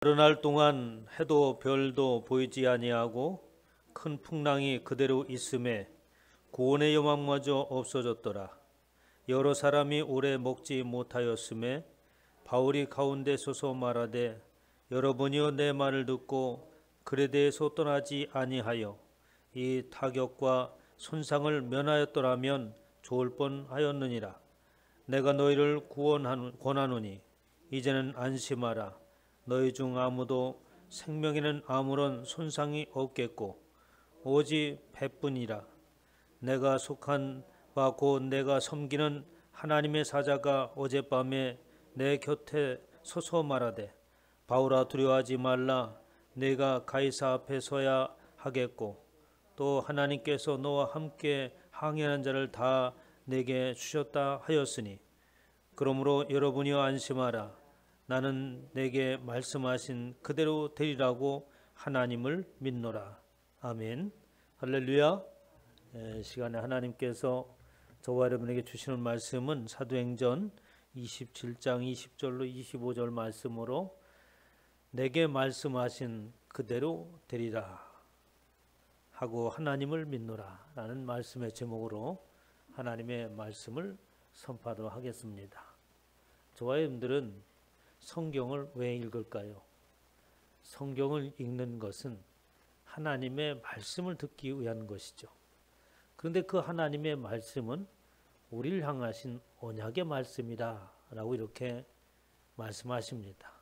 여러 날 동안 해도 별도 보이지 아니하고 큰 풍랑이 그대로 있음에 구원의 여망마저 없어졌더라. 여러 사람이 오래 먹지 못하였음에 바울이 가운데 서서 말하되 여러분이여 내 말을 듣고 그레데에서 떠나지 아니하여 이 타격과 손상을 면하였더라면 좋을 뻔하였느니라. 내가 너희를 권하노니 이제는 안심하라. 너희 중 아무도 생명에는 아무런 손상이 없겠고 오직 배뿐이라. 내가 속한 바 곧 내가 섬기는 하나님의 사자가 어젯밤에 내 곁에 서서 말하되 바울아 두려워하지 말라. 내가 가이사 앞에 서야 하겠고 또 하나님께서 너와 함께 항해하는 자를 다 내게 주셨다 하였으니 그러므로 여러분이여 안심하라. 나는 내게 말씀하신 그대로 되리라고 하나님을 믿노라. 아멘. 할렐루야. 시간에 하나님께서 저와 여러분에게 주시는 말씀은 사도행전 27장 20절로 25절 말씀으로 내게 말씀하신 그대로 되리라 하고 하나님을 믿노라 라는 말씀의 제목으로 하나님의 말씀을 선포하도록 하겠습니다. 저와 여러분들은 성경을 왜 읽을까요? 성경을 읽는 것은 하나님의 말씀을 듣기 위한 것이죠. 그런데 그 하나님의 말씀은 우리를 향하신 언약의 말씀이다 라고 이렇게 말씀하십니다.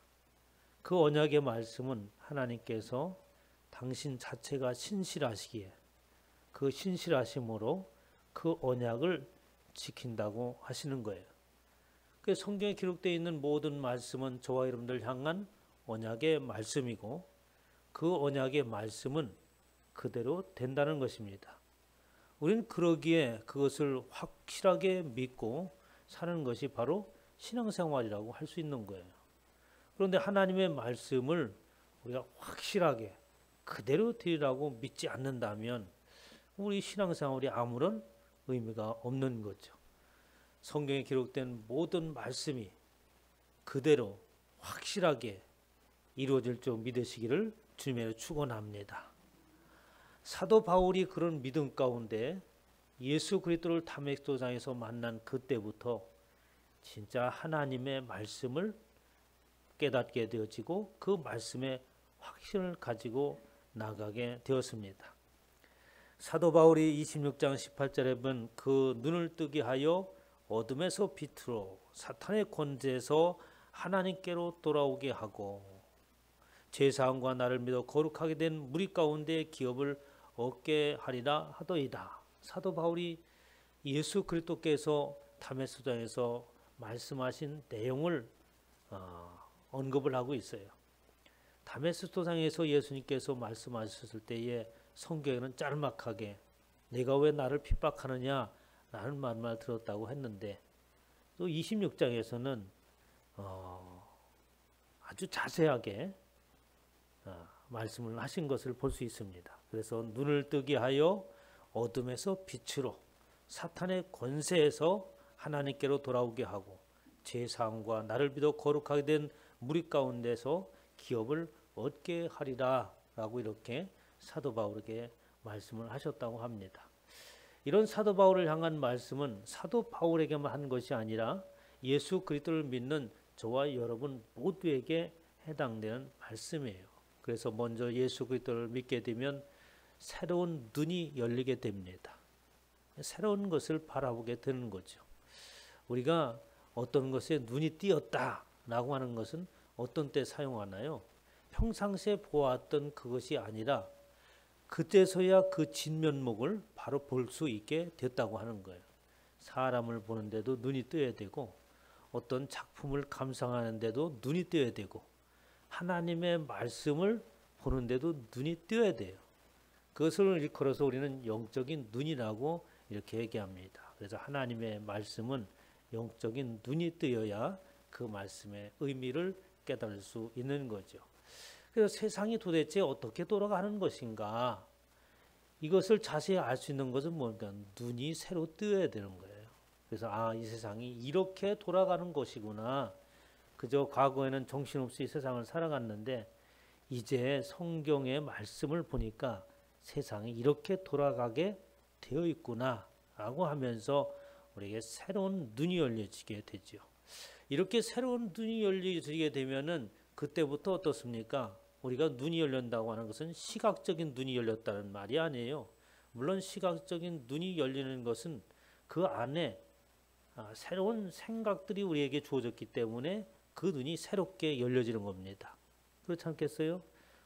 그 언약의 말씀은 하나님께서 당신 자체가 신실하시기에 그 신실하심으로 그 언약을 지킨다고 하시는 거예요. 그 성경에 기록되어 있는 모든 말씀은 저와 여러분들 향한 언약의 말씀이고 그 언약의 말씀은 그대로 된다는 것입니다. 우리는 그러기에 그것을 확실하게 믿고 사는 것이 바로 신앙생활이라고 할 수 있는 거예요. 그런데 하나님의 말씀을 우리가 확실하게 그대로 드리라고 믿지 않는다면 우리 신앙생활이 아무런 의미가 없는 거죠. 성경에 기록된 모든 말씀이 그대로 확실하게 이루어질 줄 믿으시기를 주님으로 축원합니다. 사도 바울이 그런 믿음 가운데 예수 그리스도를 다메섹도상에서 만난 그때부터 진짜 하나님의 말씀을 깨닫게 되어지고 그 말씀의 확신을 가지고 나가게 되었습니다. 사도 바울이 26장 18절에 보면 그 눈을 뜨게 하여 어둠에서 빛으로 사탄의 권세에서 하나님께로 돌아오게 하고 제사함과 나를 믿어 거룩하게 된 무리 가운데 기업을 얻게 하리라 하더이다. 사도 바울이 예수 그리스도께서 다메섹도상에서 말씀하신 내용을 언급을 하고 있어요. 다메섹도상에서 예수님께서 말씀하셨을 때에 성경에는 짤막하게 내가 왜 나를 핍박하느냐 라는 말만 들었다고 했는데 또 26장에서는 아주 자세하게 말씀을 하신 것을 볼 수 있습니다. 그래서 눈을 뜨게 하여 어둠에서 빛으로 사탄의 권세에서 하나님께로 돌아오게 하고 제사함과 나를 믿어 거룩하게 된 무리 가운데서 기업을 얻게 하리라 라고 이렇게 사도 바울에게 말씀을 하셨다고 합니다. 이런 사도 바울을 향한 말씀은 사도 바울에게만 한 것이 아니라 예수 그리스도를 믿는 저와 여러분 모두에게 해당되는 말씀이에요. 그래서 먼저 예수 그리스도를 믿게 되면 새로운 눈이 열리게 됩니다. 새로운 것을 바라보게 되는 거죠. 우리가 어떤 것에 눈이 띄었다라고 하는 것은 어떤 때 사용하나요? 평상시에 보았던 그것이 아니라 그때서야 그 진면목을 바로 볼 수 있게 됐다고 하는 거예요. 사람을 보는데도 눈이 뜨여야 되고 어떤 작품을 감상하는데도 눈이 뜨여야 되고 하나님의 말씀을 보는데도 눈이 뜨여야 돼요. 그것을 일컬어서 우리는 영적인 눈이라고 이렇게 얘기합니다. 그래서 하나님의 말씀은 영적인 눈이 뜨여야 그 말씀의 의미를 깨달을 수 있는 거죠. 그래서 세상이 도대체 어떻게 돌아가는 것인가? 이것을 자세히 알 수 있는 것은 뭔가 눈이 새로 뜨여야 되는 거예요. 그래서 이 세상이 이렇게 돌아가는 것이구나. 그저 과거에는 정신없이 세상을 살아갔는데 이제 성경의 말씀을 보니까 세상이 이렇게 돌아가게 되어 있구나라고 하면서 우리에게 새로운 눈이 열려지게 되죠. 이렇게 새로운 눈이 열려지게 되면은 그때부터 어떻습니까? 우리가 눈이 열린다고 하는 것은 시각적인 눈이 열렸다는 말이 아니에요. 물론 시각적인 눈이 열리는 것은 그 안에 새로운 생각들이 우리에게 주어졌기 때문에 그 눈이 새롭게 열려지는 겁니다. 그렇지 않겠어요?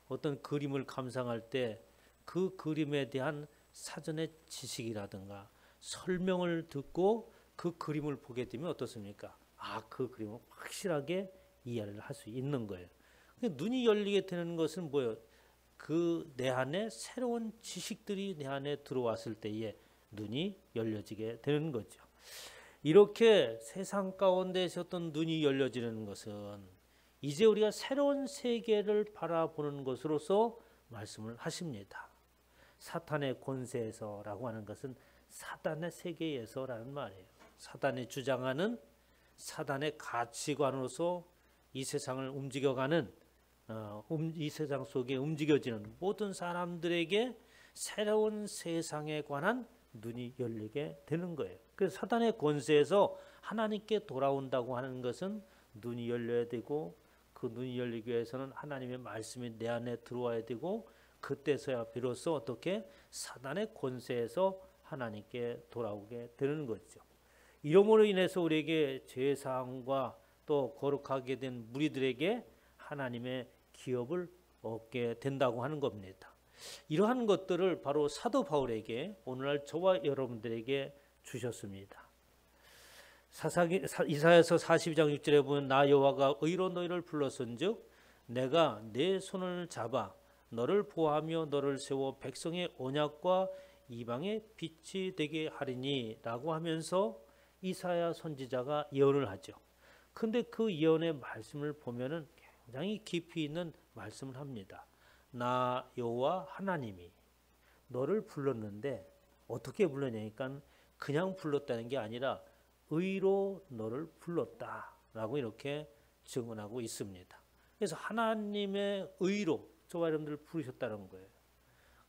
어떤 그림을 감상할 때 그 그림에 대한 사전의 지식이라든가 설명을 듣고 그 그림을 보게 되면 어떻습니까? 그 그림을 확실하게 이해를 할 수 있는 거예요. 눈이 열리게 되는 것은 뭐예요? 그 내 안에 새로운 지식들이 내 안에 들어왔을 때에 눈이 열려지게 되는 거죠. 이렇게 세상 가운데서 어떤 눈이 열려지는 것은 이제 우리가 새로운 세계를 바라보는 것으로서 말씀을 하십니다. 사탄의 권세에서라고 하는 것은 사단의 세계에서라는 말이에요. 사단이 주장하는 사단의 가치관으로서 이 세상을 움직여가는 이 세상 속에 움직여지는 모든 사람들에게 새로운 세상에 관한 눈이 열리게 되는 거예요. 그래서 사단의 권세에서 하나님께 돌아온다고 하는 것은 눈이 열려야 되고 그 눈이 열리기 위해서는 하나님의 말씀이 내 안에 들어와야 되고 그때서야 비로소 어떻게 사단의 권세에서 하나님께 돌아오게 되는 거죠. 이러므로 인해서 우리에게 제사함과 또 거룩하게 된 무리들에게 하나님의 기업을 얻게 된다고 하는 겁니다. 이러한 것들을 바로 사도 바울에게 오늘날 저와 여러분들에게 주셨습니다. 이사야서 42장 6절에 보면 나 여호와가 의로 너희를 불렀은즉 내가 내 손을 잡아 너를 보호하며 너를 세워 백성의 언약과 이방의 빛이 되게 하리니 라고 하면서 이사야 선지자가 예언을 하죠. 근데 그 예언의 말씀을 보면은 굉장히 깊이 있는 말씀을 합니다. 나 여호와 하나님이 너를 불렀는데 어떻게 불렀냐니까 그냥 불렀다는 게 아니라 의로 너를 불렀다라고 이렇게 증언하고 있습니다. 그래서 하나님의 의로 저와 여러분들을 부르셨다는 거예요.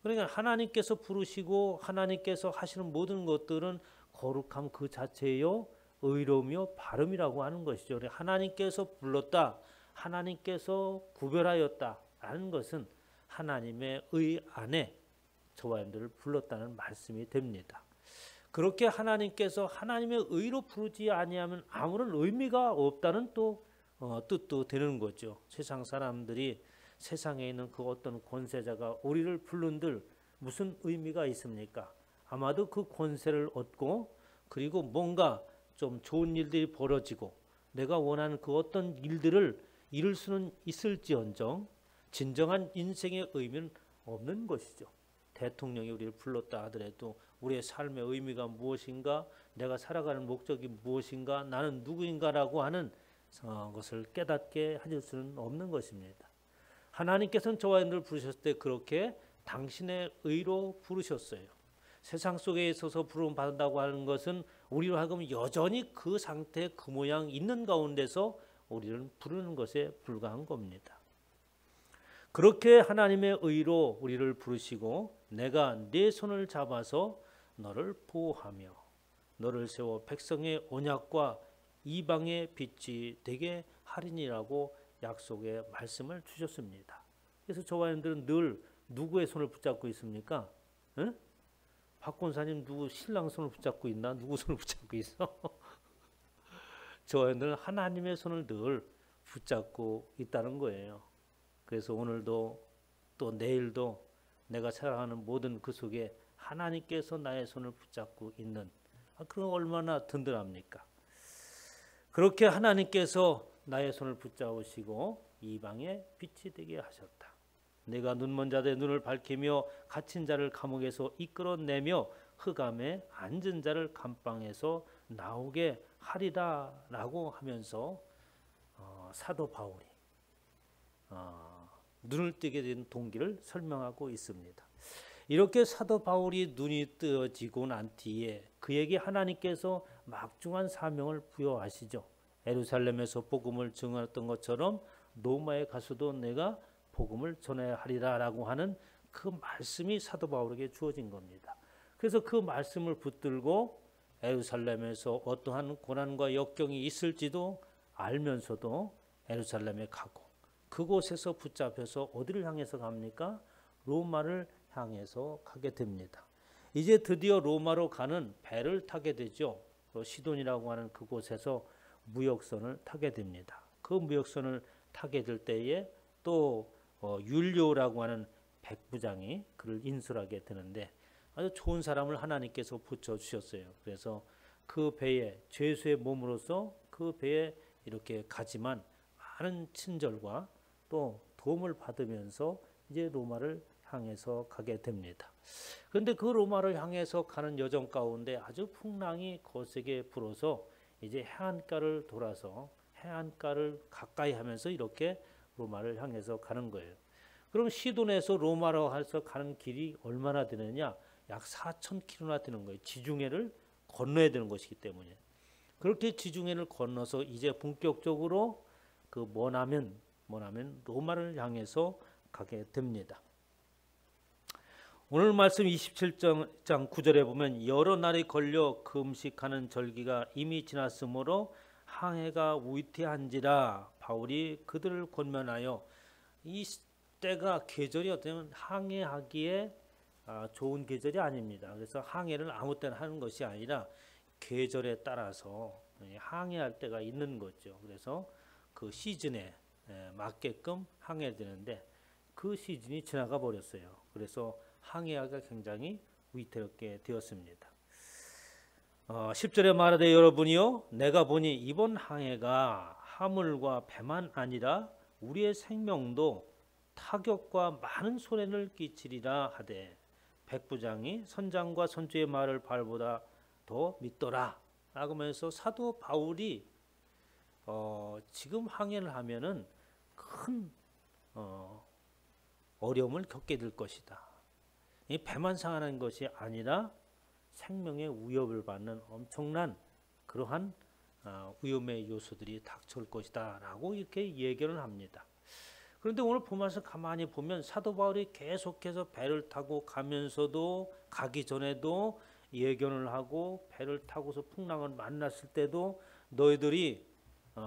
그러니까 하나님께서 부르시고 하나님께서 하시는 모든 것들은 거룩함 그 자체요 의로우며 바름이라고 하는 것이죠. 하나님께서 불렀다, 하나님께서 구별하였다라는 것은 하나님의 의 안에 저와 여러분들을 불렀다는 말씀이 됩니다. 그렇게 하나님께서 하나님의 의로 부르지 아니하면 아무런 의미가 없다는 또 뜻도 되는 거죠. 세상 사람들이 세상에 있는 그 어떤 권세자가 우리를 부른들 무슨 의미가 있습니까? 아마도 그 권세를 얻고 그리고 뭔가 좀 좋은 일들이 벌어지고 내가 원하는 그 어떤 일들을 이룰 수는 있을지언정 진정한 인생의 의미는 없는 것이죠. 대통령이 우리를 불렀다 하더라도 우리의 삶의 의미가 무엇인가, 내가 살아가는 목적이 무엇인가, 나는 누구인가라고 하는 것을 깨닫게 하실 수는 없는 것입니다. 하나님께서는 저와 여러분을 부르셨을 때 그렇게 당신의 의로 부르셨어요. 세상 속에 있어서 부름 받는다고 하는 것은 우리로 하여금 여전히 그 상태, 그 모양 있는 가운데서 우리를 부르는 것에 불과한 겁니다. 그렇게 하나님의 의로 우리를 부르시고 내가 네 손을 잡아서 너를 보호하며 너를 세워 백성의 언약과 이방의 빛이 되게 하리니라고 약속의 말씀을 주셨습니다. 그래서 저와 여러분들은 늘 누구의 손을 붙잡고 있습니까? 응? 박 권사님 누구 신랑 손을 붙잡고 있나? 누구 손을 붙잡고 있어? 저와 여러분들은 하나님의 손을 늘 붙잡고 있다는 거예요. 그래서 오늘도 또 내일도 내가 살아가는 모든 그 속에 하나님께서 나의 손을 붙잡고 있는 그건 얼마나 든든합니까? 그렇게 하나님께서 나의 손을 붙잡으시고 이방의 빛이 되게 하셨다. 내가 눈먼 자들의 눈을 밝히며 갇힌 자를 감옥에서 이끌어내며 흑암에 앉은 자를 감방에서 나오게 하리라 라고 하면서 사도 바울이 눈을 뜨게 된 동기를 설명하고 있습니다. 이렇게 사도 바울이 눈이 뜨어지고 난 뒤에 그에게 하나님께서 막중한 사명을 부여하시죠. 예루살렘에서 복음을 증언했던 것처럼 로마에 가서도 내가 복음을 전해야 하리라라고 하는 그 말씀이 사도 바울에게 주어진 겁니다. 그래서 그 말씀을 붙들고 예루살렘에서 어떠한 고난과 역경이 있을지도 알면서도 예루살렘에 가고 그곳에서 붙잡혀서 어디를 향해서 갑니까? 로마를 향해서 가게 됩니다. 이제 드디어 로마로 가는 배를 타게 되죠. 시돈이라고 하는 그곳에서 무역선을 타게 됩니다. 그 무역선을 타게 될 때에 또 율리오라고 하는 백부장이 그를 인솔하게 되는데 아주 좋은 사람을 하나님께서 붙여주셨어요. 그래서 그 배에 죄수의 몸으로서 그 배에 이렇게 가지만 많은 친절과 또 도움을 받으면서 이제 로마를 향해서 가게 됩니다. 그런데 그 로마를 향해서 가는 여정 가운데 아주 풍랑이 거세게 불어서 이제 해안가를 돌아서 해안가를 가까이 하면서 이렇게 로마를 향해서 가는 거예요. 그럼 시돈에서 로마로 해서 가는 길이 얼마나 되느냐? 약 4,000km나 되는 거예요. 지중해를 건너야 되는 것이기 때문에. 그렇게 지중해를 건너서 이제 본격적으로 그 머나멘 로마를 향해서 가게 됩니다. 오늘 말씀 27장 9절에 보면 여러 날이 걸려 금식하는 절기가 이미 지났으므로 항해가 위태한지라 바울이 그들을 권면하여 이 때가 계절이 어쩌면 항해하기에 좋은 계절이 아닙니다. 그래서 항해를 아무 때나 하는 것이 아니라 계절에 따라서 항해할 때가 있는 거죠. 그래서 그 시즌에 맞게끔 항해해야 되는데 그 시즌이 지나가 버렸어요. 그래서 항해하기가 굉장히 위태롭게 되었습니다. 10절에 말하되 여러분이요 내가 보니 이번 항해가 화물과 배만 아니라 우리의 생명도 타격과 많은 손해를 끼치리라 하되 백부장이 선장과 선주의 말을 바울보다 더 믿더라 라고 하면서 사도 바울이 지금 항해를 하면은 큰 어려움을 겪게 될 것이다. 이 배만 상하는 것이 아니라 생명의 위협을 받는 엄청난 그러한 위험의 요소들이 닥쳐올 것이다 라고 이렇게 예견을 합니다. 그런데 오늘 보면서 가만히 보면 사도 바울이 계속해서 배를 타고 가면서도 가기 전에도 예견을 하고 배를 타고서 풍랑을 만났을 때도 너희들이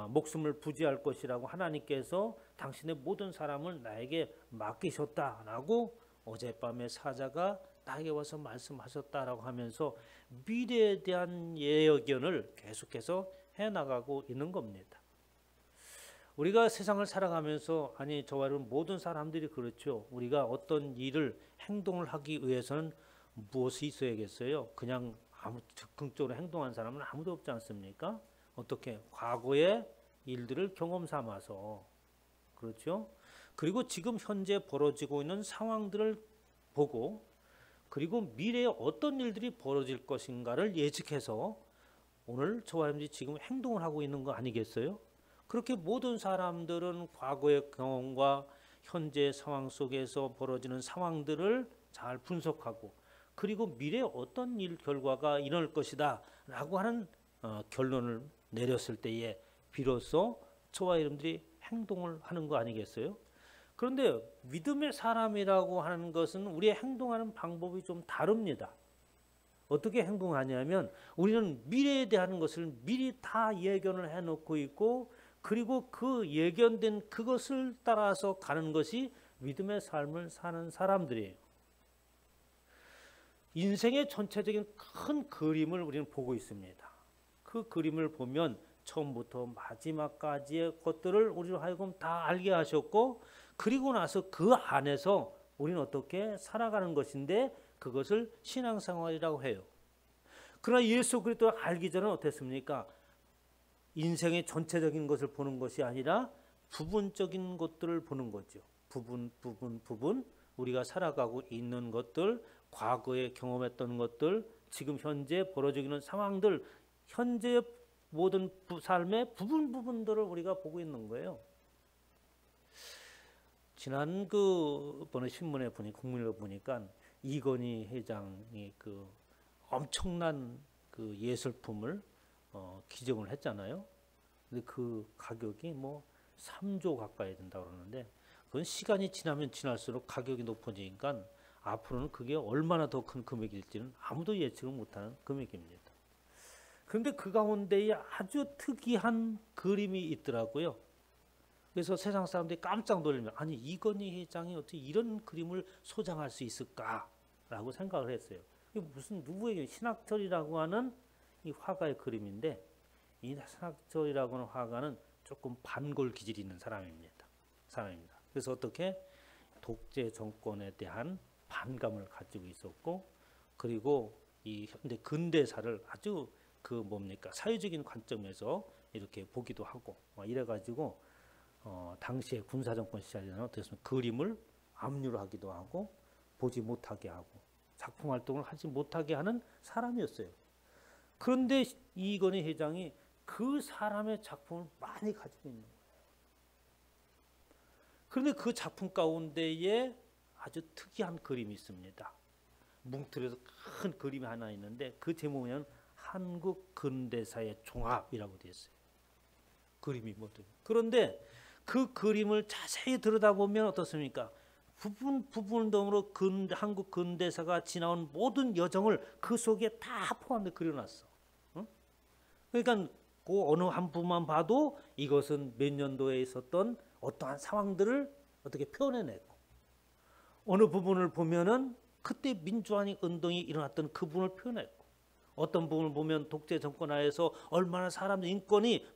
목숨을 부지할 것이라고 하나님께서 당신의 모든 사람을 나에게 맡기셨다라고 어젯밤에 사자가 나에게 와서 말씀하셨다라고 하면서 미래에 대한 예견을 계속해서 해나가고 있는 겁니다. 우리가 세상을 살아가면서 아니 저와 여러분 모든 사람들이 그렇죠. 우리가 어떤 일을 행동을 하기 위해서는 무엇이 있어야겠어요? 그냥 아무 즉흥적으로 행동한 사람은 아무도 없지 않습니까? 어떻게 과거의 일들을 경험 삼아서 그렇죠? 그리고 지금 현재 벌어지고 있는 상황들을 보고 그리고 미래에 어떤 일들이 벌어질 것인가를 예측해서 오늘 저와 여러분이 지금 행동을 하고 있는 거 아니겠어요? 그렇게 모든 사람들은 과거의 경험과 현재 상황 속에서 벌어지는 상황들을 잘 분석하고 그리고 미래에 어떤 일 결과가 일어날 것이다 라고 하는 결론을 내렸을 때에 비로소 저와 여러분들이 행동을 하는 거 아니겠어요? 그런데 믿음의 사람이라고 하는 것은 우리의 행동하는 방법이 좀 다릅니다. 어떻게 행동하냐면 우리는 미래에 대한 것을 미리 다 예견을 해놓고 있고 그리고 그 예견된 그것을 따라서 가는 것이 믿음의 삶을 사는 사람들이에요. 인생의 전체적인 큰 그림을 우리는 보고 있습니다. 그 그림을 보면 처음부터 마지막까지의 것들을 우리로 하여금 다 알게 하셨고 그리고 나서 그 안에서 우리는 어떻게 살아가는 것인데 그것을 신앙생활이라고 해요. 그러나 예수 그리스도를 알기 전에는 어땠습니까? 인생의 전체적인 것을 보는 것이 아니라 부분적인 것들을 보는 거죠. 부분 우리가 살아가고 있는 것들, 과거에 경험했던 것들, 지금 현재 벌어지고 있는 상황들, 현재의 모든 삶의 부분들을 우리가 보고 있는 거예요. 지난 번에 신문에 국민을 보니까 이건희 회장이 그 엄청난 그 예술품을 기증을 했잖아요. 근데 그 가격이 뭐 3조 가까이 된다고 그러는데 그건 시간이 지나면 지날수록 가격이 높아지니까 앞으로는 그게 얼마나 더 큰 금액일지는 아무도 예측을 못하는 금액입니다. 그런데 그 가운데에 아주 특이한 그림이 있더라고요. 그래서 세상 사람들이 깜짝 놀라면 아니 이건희 회장이 어떻게 이런 그림을 소장할 수 있을까라고 생각을 했어요. 이게 무슨 누구에게 신학철이라고 하는 이 화가의 그림인데 이 신학철이라고 하는 화가는 조금 반골 기질이 있는 사람입니다. 그래서 어떻게 독재 정권에 대한 반감을 가지고 있었고 그리고 이 현대 근대사를 아주 그 뭡니까 사회적인 관점에서 이렇게 보기도 하고 이래가지고 당시에 군사정권 시절에는 어떻습니까? 그림을 압류를 하기도 하고 보지 못하게 하고 작품 활동을 하지 못하게 하는 사람이었어요. 그런데 이건희 회장이 그 사람의 작품을 많이 가지고 있는 거예요. 그런데 그 작품 가운데에 아주 특이한 그림이 있습니다. 뭉틀어서 큰 그림이 하나 있는데 그 제목은 한국 근대사의 종합이라고 되어 있어요. 그림이 뭐든. 그런데 그 그림을 자세히 들여다보면 어떻습니까? 부분적으로 한국 근대사가 지나온 모든 여정을 그 속에 다 포함해 그려놨어. 응? 그러니까 그 어느 한 부분만 봐도 이것은 몇 년도에 있었던 어떠한 상황들을 어떻게 표현해냈고 어느 부분을 보면은 그때 민주화 운동이 일어났던 그 부분을 표현했고 어떤 부분을 보면 독재 정권 하에서 얼마나 사람들 인권이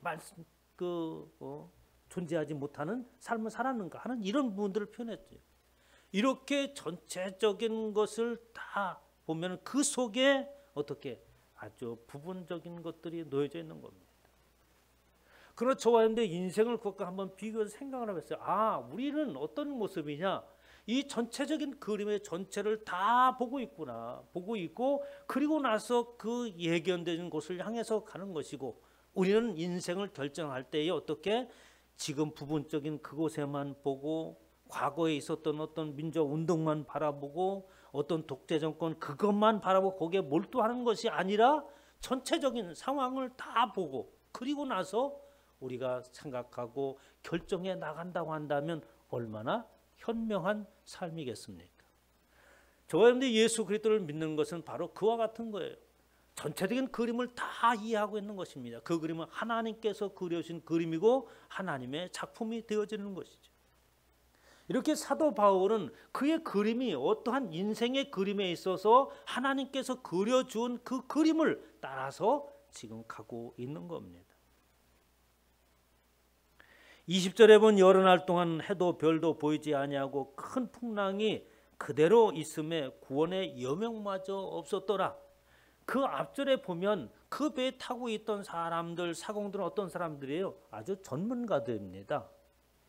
존재하지 못하는 삶을 살았는가 하는 이런 부분들을 표현했죠. 이렇게 전체적인 것을 다 보면 그 속에 어떻게 아주 부분적인 것들이 놓여져 있는 겁니다. 그러나 저와 여러분들 인생을 그것과 한번 비교해서 생각을 해봤어요. 아, 우리는 어떤 모습이냐? 이 전체적인 그림의 전체를 다 보고 있구나. 보고 있고 그리고 나서 그 예견되는 곳을 향해서 가는 것이고 우리는 인생을 결정할 때에 어떻게 지금 부분적인 그곳에만 보고 과거에 있었던 어떤 민주화 운동만 바라보고 어떤 독재 정권 그것만 바라보고 거기에 몰두하는 것이 아니라 전체적인 상황을 다 보고 그리고 나서 우리가 생각하고 결정해 나간다고 한다면 얼마나 현명한 삶이겠습니까? 저와 여러분들 예수 그리스도를 믿는 것은 바로 그와 같은 거예요. 전체적인 그림을 다 이해하고 있는 것입니다. 그 그림은 하나님께서 그려주신 그림이고 하나님의 작품이 되어지는 것이죠. 이렇게 사도 바울은 그의 그림이 어떠한 인생의 그림에 있어서 하나님께서 그려준 그 그림을 따라서 지금 가고 있는 겁니다. 20절에 본 여러 날 동안 해도 별도 보이지 아니하고 큰 풍랑이 그대로 있음에 구원의 여명마저 없었더라. 그 앞절에 보면 그 배에 타고 있던 사람들, 사공들은 어떤 사람들이에요? 아주 전문가들입니다.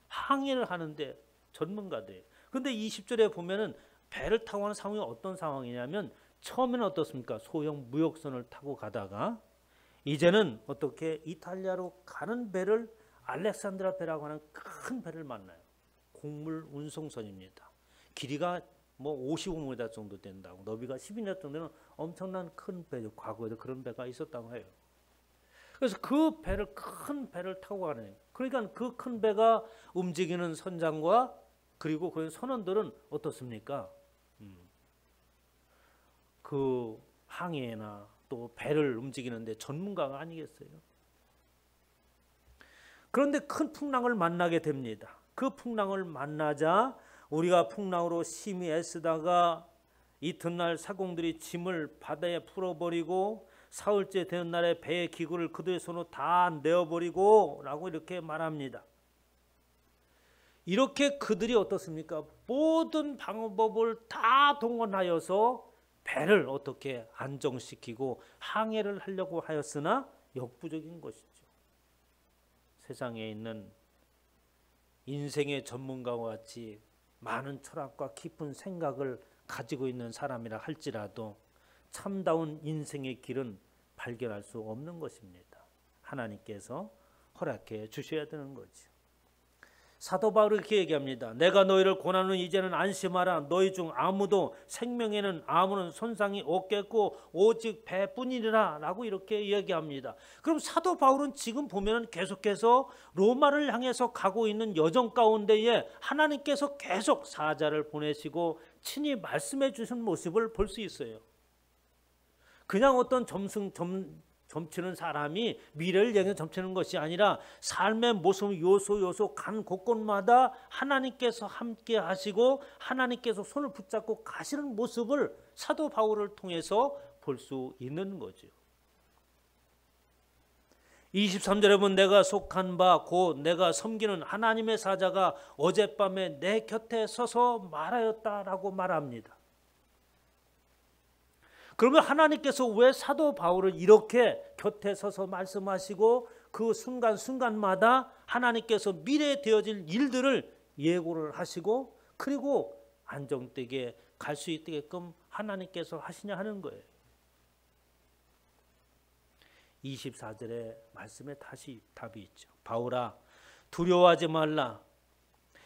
항해를 하는데 전문가들이에요. 그런데 20절에 보면은 배를 타고 가는 상황이 어떤 상황이냐면 처음에는 어떻습니까? 소형 무역선을 타고 가다가 이제는 어떻게 이탈리아로 가는 배를 알렉산드라 배라고 하는 큰 배를 만나요. 곡물 운송선입니다. 길이가 뭐 55m 정도 된다고 너비가 12m 정도 되는 엄청난 큰 배죠. 과거에도 그런 배가 있었다고 해요. 그래서 그 배를 큰 배를 타고 가는 그러니까 그 큰 배가 움직이는 선장과 그리고 그 선원들은 어떻습니까? 그 항해나 또 배를 움직이는데 전문가가 아니겠어요? 그런데 큰 풍랑을 만나게 됩니다. 그 풍랑을 만나자 우리가 풍랑으로 심히 애쓰다가 이튿날 사공들이 짐을 바다에 풀어버리고 사흘째 되는 날에 배의 기구를 그들의 손으로 다 내어버리고 라고 이렇게 말합니다. 이렇게 그들이 어떻습니까? 모든 방법을 다 동원하여서 배를 어떻게 안정시키고 항해를 하려고 하였으나 역부족인 것이죠. 세상에 있는 인생의 전문가와 같이 많은 철학과 깊은 생각을 가지고 있는 사람이라 할지라도 참다운 인생의 길은 발견할 수 없는 것입니다. 하나님께서 허락해 주셔야 되는 거죠. 사도 바울이 이렇게 얘기합니다. 내가 너희를 고난은 이제는 안심하라. 너희 중 아무도 생명에는 아무런 손상이 없겠고 오직 배뿐이라 라고 이렇게 얘기합니다. 그럼 사도 바울은 지금 보면 계속해서 로마를 향해서 가고 있는 여정 가운데에 하나님께서 계속 사자를 보내시고 친히 말씀해 주신 모습을 볼 수 있어요. 그냥 어떤 점치는 사람이 미래를 향해 점치는 것이 아니라 삶의 모습 요소 간 곳곳마다 하나님께서 함께 하시고 하나님께서 손을 붙잡고 가시는 모습을 사도 바울을 통해서 볼 수 있는 거죠. 23절에 보면 내가 속한 바 곧 내가 섬기는 하나님의 사자가 어젯밤에 내 곁에 서서 말하였다라고 말합니다. 그러면 하나님께서 왜 사도 바울을 이렇게 곁에 서서 말씀하시고 그 순간순간마다 하나님께서 미래에 되어질 일들을 예고를 하시고 그리고 안정되게 갈 수 있게끔 하나님께서 하시냐 하는 거예요. 24절의 말씀에 다시 답이 있죠. 바울아 두려워하지 말라.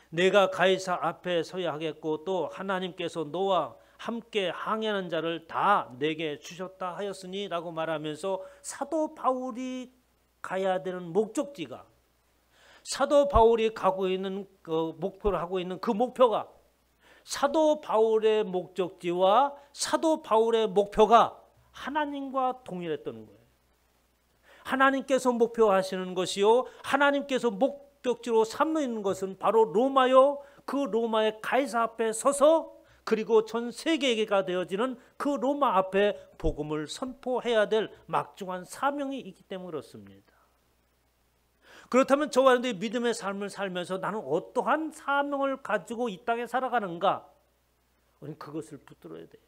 내가 가이사 앞에 서야 하겠고 또 하나님께서 너와 함께 항해하는 자를 다 내게 주셨다 하였으니 라고 말하면서 사도 바울이 가야 되는 목적지가 사도 바울이 가고 있는 그 목표를 하고 있는 그 목표가 사도 바울의 목적지와 사도 바울의 목표가 하나님과 동일했던 거예요. 하나님께서 목표하시는 것이요 하나님께서 목적지로 삼는 것은 바로 로마요 그 로마의 가이사 앞에 서서 그리고 전 세계가 되어지는 그 로마 앞에 복음을 선포해야 될 막중한 사명이 있기 때문에 그렇습니다. 그렇다면 저와 여러분들이 믿음의 삶을 살면서 나는 어떠한 사명을 가지고 이 땅에 살아가는가? 우리는 그것을 붙들어야 돼요.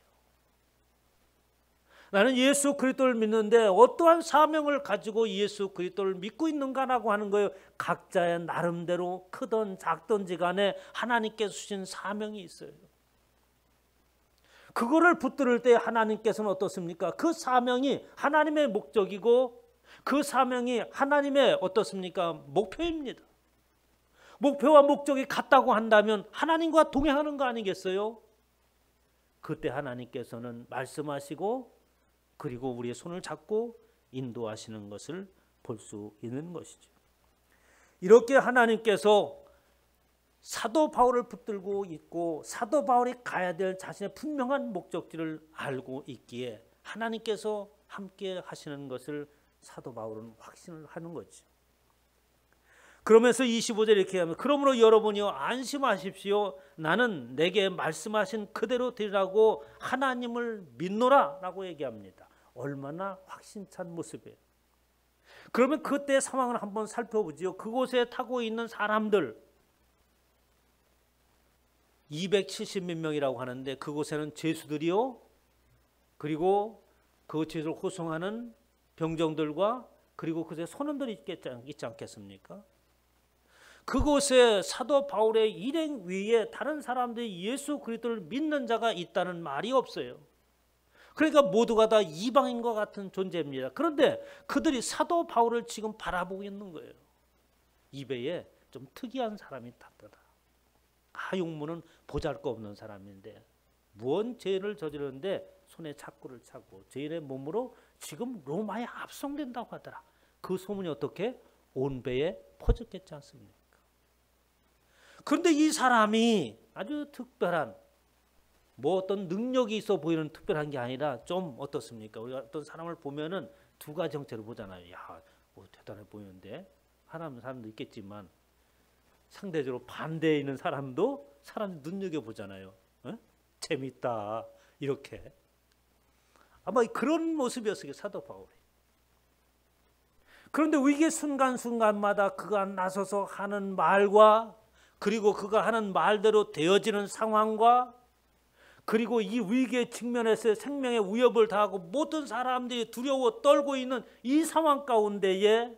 나는 예수 그리스도를 믿는데 어떠한 사명을 가지고 예수 그리스도를 믿고 있는가라고 하는 거예요. 각자의 나름대로 크든 작든지 간에 하나님께서 주신 사명이 있어요. 그거를 붙들을 때 하나님께서는 어떻습니까? 그 사명이 하나님의 목적이고 그 사명이 하나님의 어떻습니까? 목표입니다. 목표와 목적이 같다고 한다면 하나님과 동행하는 거 아니겠어요? 그때 하나님께서는 말씀하시고 그리고 우리의 손을 잡고 인도하시는 것을 볼 수 있는 것이죠. 이렇게 하나님께서 사도 바울을 붙들고 있고 사도 바울이 가야 될 자신의 분명한 목적지를 알고 있기에 하나님께서 함께 하시는 것을 사도 바울은 확신을 하는 거죠. 그러면서 25절 이렇게 하면 그러므로 여러분이요 안심하십시오. 나는 내게 말씀하신 그대로 되리라고 하나님을 믿노라 라고 얘기합니다. 얼마나 확신찬 모습이에요. 그러면 그때 상황을 한번 살펴보지요. 그곳에 타고 있는 사람들 270몇 명이라고 하는데 그곳에는 죄수들이요 그리고 그 죄수를 호송하는 병정들과 그리고 그곳에 소년들이 있지 않겠습니까? 그곳에 사도 바울의 일행 위에 다른 사람들이 예수 그리스도를 믿는 자가 있다는 말이 없어요. 그러니까 모두가 다 이방인과 같은 존재입니다. 그런데 그들이 사도 바울을 지금 바라보고 있는 거예요. 이배에 좀 특이한 사람이 탔더라. 하용무는 보잘것없는 사람인데 무언 죄를 저지르는데 손에 자꾸를 차고 죄인의 몸으로 지금 로마에 압송된다고 하더라. 그 소문이 어떻게 온 배에 퍼졌겠지 않습니까? 그런데 이 사람이 아주 특별한 뭐 어떤 능력이 있어 보이는 특별한 게 아니라 좀 어떻습니까? 우리가 어떤 사람을 보면은 두 가지 형태로 보잖아요. 야, 뭐 대단해 보이는데 하나님 사람도 있겠지만 상대적으로 반대에 있는 사람도 사람 눈여겨보잖아요. 어? 재밌다 이렇게. 아마 그런 모습이었어요. 사도 바울이. 그런데 위기의 순간순간마다 그가 나서서 하는 말과 그리고 그가 하는 말대로 되어지는 상황과 그리고 이 위기의 측면에서 생명의 위협을 당하고 모든 사람들이 두려워 떨고 있는 이 상황 가운데에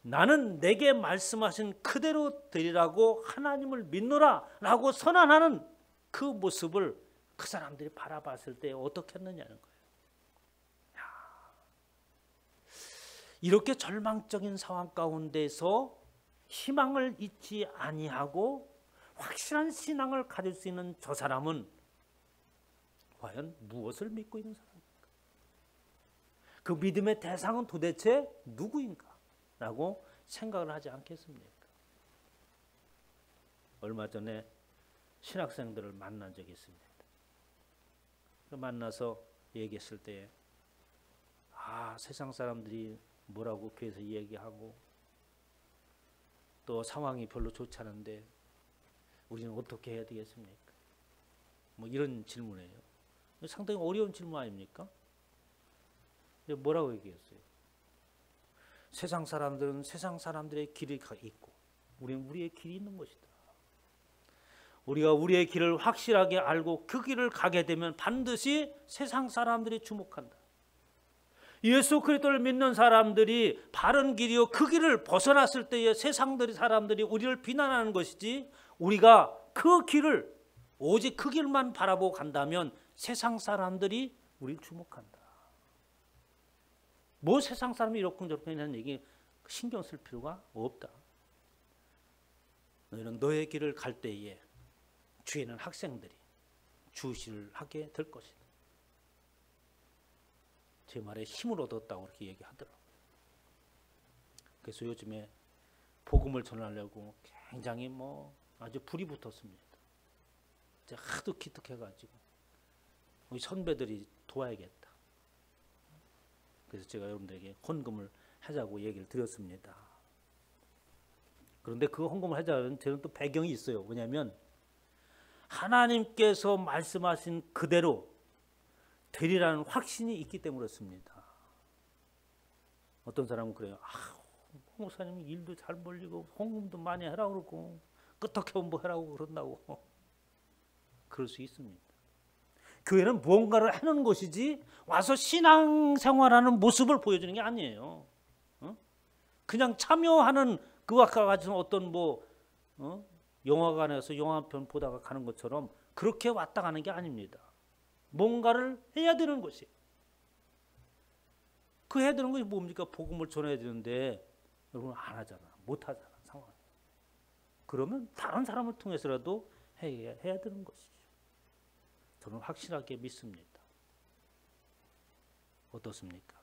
나는 내게 말씀하신 그대로 되리라고 하나님을 믿노라 라고 선언하는 그 모습을 그 사람들이 바라봤을 때 어떻게 했느냐는 거예요. 이렇게 절망적인 상황 가운데서 희망을 잊지 아니하고 확실한 신앙을 가질 수 있는 저 사람은 과연 무엇을 믿고 있는 사람입니까? 그 믿음의 대상은 도대체 누구인가? 라고 생각을 하지 않겠습니까? 얼마 전에 신학생들을 만난 적이 있습니다. 만나서 얘기했을 때 세상 사람들이 뭐라고 교회에서 얘기하고 또 상황이 별로 좋지 않은데 우리는 어떻게 해야 되겠습니까? 뭐 이런 질문이에요. 상당히 어려운 질문 아닙니까? 뭐라고 얘기했어요? 세상 사람들은 세상 사람들의 길이 있고 우리는 우리의 길이 있는 것이다. 우리가 우리의 길을 확실하게 알고 그 길을 가게 되면 반드시 세상 사람들이 주목한다. 예수 그리스도를 믿는 사람들이 바른 길이요 그 길을 벗어났을 때에 세상 사람들이 우리를 비난하는 것이지, 우리가 그 길을 오직 그 길만 바라보고 간다면 세상 사람들이 우리를 주목한다. 뭐 세상 사람이 이렇군 저렇군 하는 얘기 신경 쓸 필요가 없다. 너희는 너의 길을 갈 때에 주에는 학생들이 주시를 하게 될 것이다. 제 말에 힘을 얻었다고 그렇게 얘기하더라고요. 그래서 요즘에 복음을 전하려고 굉장히 아주 불이 붙었습니다. 이제 하도 기특해가지고 우리 선배들이 도와야겠다. 그래서 제가 여러분들에게 헌금을 하자고 얘기를 드렸습니다. 그런데 그 헌금을 하자는 저는 또 배경이 있어요. 뭐냐면 하나님께서 말씀하신 그대로 되리라는 확신이 있기 때문에 그렇습니다. 어떤 사람은 그래요. 목사님 일도 잘 벌리고 헌금도 많이 하라고 그러고 끄떡해 뭐 하라고 그런다고. 그럴 수 있습니다. 교회는 무언가를 하는 것이지 와서 신앙생활하는 모습을 보여주는 게 아니에요. 그냥 참여하는 그와 같은 어떤 영화관에서 영화 한 편 보다가 가는 것처럼 그렇게 왔다 가는 게 아닙니다. 뭔가를 해야 되는 것이에요. 그 해야 되는 것이 뭡니까? 복음을 전해야 되는데 여러분 안 하잖아. 못 하잖아. 상황이. 그러면 다른 사람을 통해서라도 해야 되는 것이죠. 저는 확실하게 믿습니다. 어떻습니까?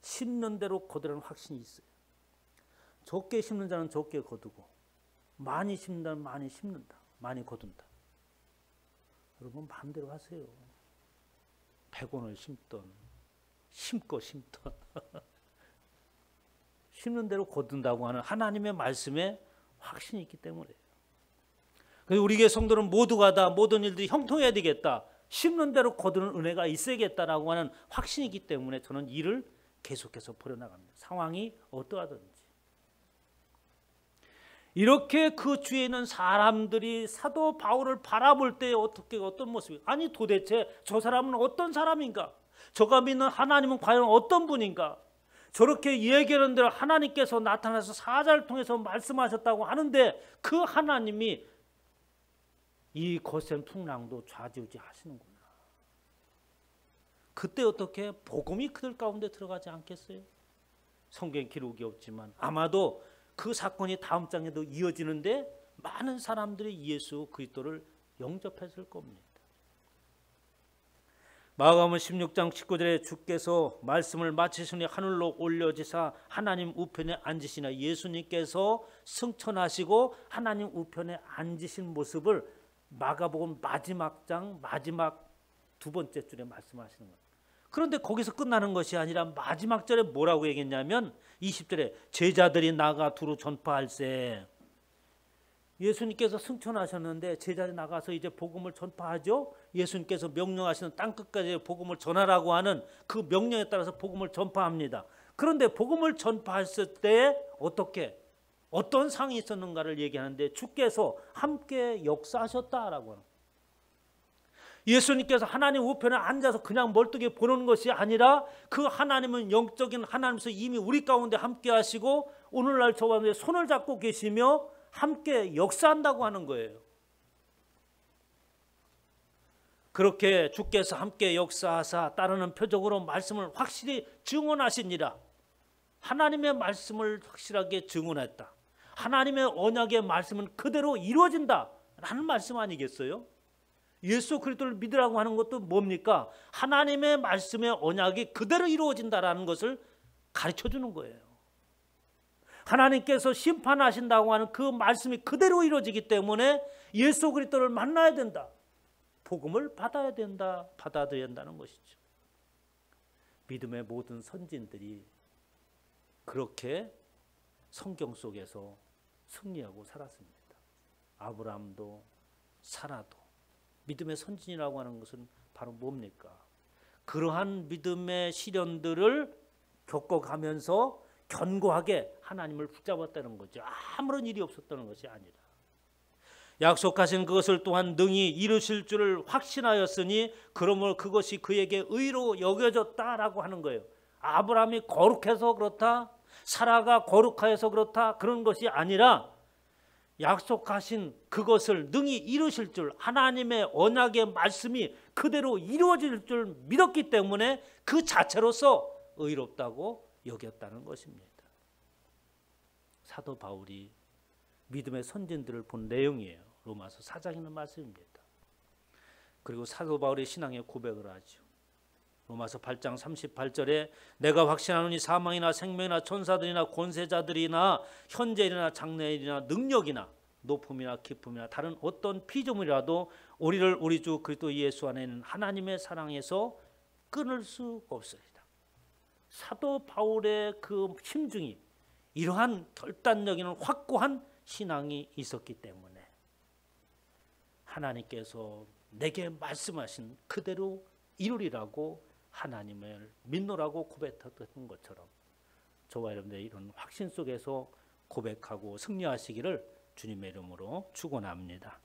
심는 대로 거두라는 확신이 있어요. 적게 심는 자는 적게 거두고 많이 심는 자는 많이 심는다. 많이 거둔다. 여러분 마음대로 하세요. 100원을 심던 심고 심던 심는 대로 거둔다고 하는 하나님의 말씀에 확신이 있기 때문에요. 그래서 우리 교회 성도는 모두가 다 모든 일들이 형통해야 되겠다. 심는 대로 거두는 은혜가 있어야겠다라고 하는 확신이 있기 때문에 저는 일을 계속해서 벌여나갑니다. 상황이 어떠하든지. 이렇게 그 주위에 있는 사람들이 사도 바울을 바라볼 때 어떤 모습이, 아니 도대체 저 사람은 어떤 사람인가? 저가 믿는 하나님은 과연 어떤 분인가? 저렇게 얘기하는 대로 하나님께서 나타나서 사자를 통해서 말씀하셨다고 하는데 그 하나님이 이 거센 풍랑도 좌지우지 하시는구나. 그때 어떻게 복음이 그들 가운데 들어가지 않겠어요? 성경 기록이 없지만 아마도 그 사건이 다음 장에도 이어지는데 많은 사람들이 예수 그리스도를 영접했을 겁니다. 마가복음 16장 19절에 주께서 말씀을 마치시니 하늘로 올려지사 하나님 우편에 앉으시나, 예수님께서 승천하시고 하나님 우편에 앉으신 모습을 마가복음 마지막 장 마지막 두 번째 줄에 말씀하시는 거예요. 그런데 거기서 끝나는 것이 아니라 마지막 절에 뭐라고 얘기했냐면 20절에 제자들이 나가 두루 전파할세. 예수님께서 승천하셨는데 제자들이 나가서 이제 복음을 전파하죠. 예수님께서 명령하시는 땅끝까지 복음을 전하라고 하는 그 명령에 따라서 복음을 전파합니다. 그런데 복음을 전파했을 때 어떤 상이 있었는가를 얘기하는데 주께서 함께 역사하셨다라고 하는, 예수님께서 하나님 우편에 앉아서 그냥 멀뚱히 보는 것이 아니라 그 하나님은 영적인 하나님께서 이미 우리 가운데 함께 하시고 오늘날 저와 손을 잡고 계시며 함께 역사한다고 하는 거예요. 그렇게 주께서 함께 역사하사 따르는 표적으로 말씀을 확실히 증언하시니라. 하나님의 말씀을 확실하게 증언했다. 하나님의 언약의 말씀은 그대로 이루어진다라는 말씀 아니겠어요? 예수 그리스도를 믿으라고 하는 것도 뭡니까? 하나님의 말씀의 언약이 그대로 이루어진다라는 것을 가르쳐 주는 거예요. 하나님께서 심판하신다고 하는 그 말씀이 그대로 이루어지기 때문에 예수 그리스도를 만나야 된다. 복음을 받아야 된다. 받아들여야 한다는 것이죠. 믿음의 모든 선진들이 그렇게 성경 속에서 승리하고 살았습니다. 아브라함도 사라도 믿음의 선진이라고 하는 것은 바로 뭡니까? 그러한 믿음의 시련들을 겪어가면서 견고하게 하나님을 붙잡았다는 거죠. 아무런 일이 없었다는 것이 아니라 약속하신 그것을 또한 능히 이루실 줄을 확신하였으니 그러므로 그것이 그에게 의로 여겨졌다라고 하는 거예요. 아브라함이 거룩해서 그렇다, 사라가 거룩하여서 그렇다, 그런 것이 아니라 약속하신 그것을 능히 이루실 줄, 하나님의 언약의 말씀이 그대로 이루어질 줄 믿었기 때문에 그 자체로서 의롭다고 여겼다는 것입니다. 사도 바울이 믿음의 선진들을 본 내용이에요. 로마서 4장에 있는 말씀입니다. 그리고 사도 바울이 신앙의 고백을 하죠. 로마서 8장 38절에 내가 확신하노니 사망이나 생명이나 천사들이나 권세자들이나 현재일이나 장래일이나 능력이나 높음이나 깊음이나 다른 어떤 피조물이라도 우리를 우리 주 그리스도 예수 안에 있는 하나님의 사랑에서 끊을 수 없으리라. 사도 바울의 그 심중이 이러한 결단력 있는 확고한 신앙이 있었기 때문에 하나님께서 내게 말씀하신 그대로 이루리라고 하나님을 믿노라고 고백했던 것처럼 저와 여러분들의 이런 확신 속에서 고백하고 승리하시기를 주님의 이름으로 축원합니다.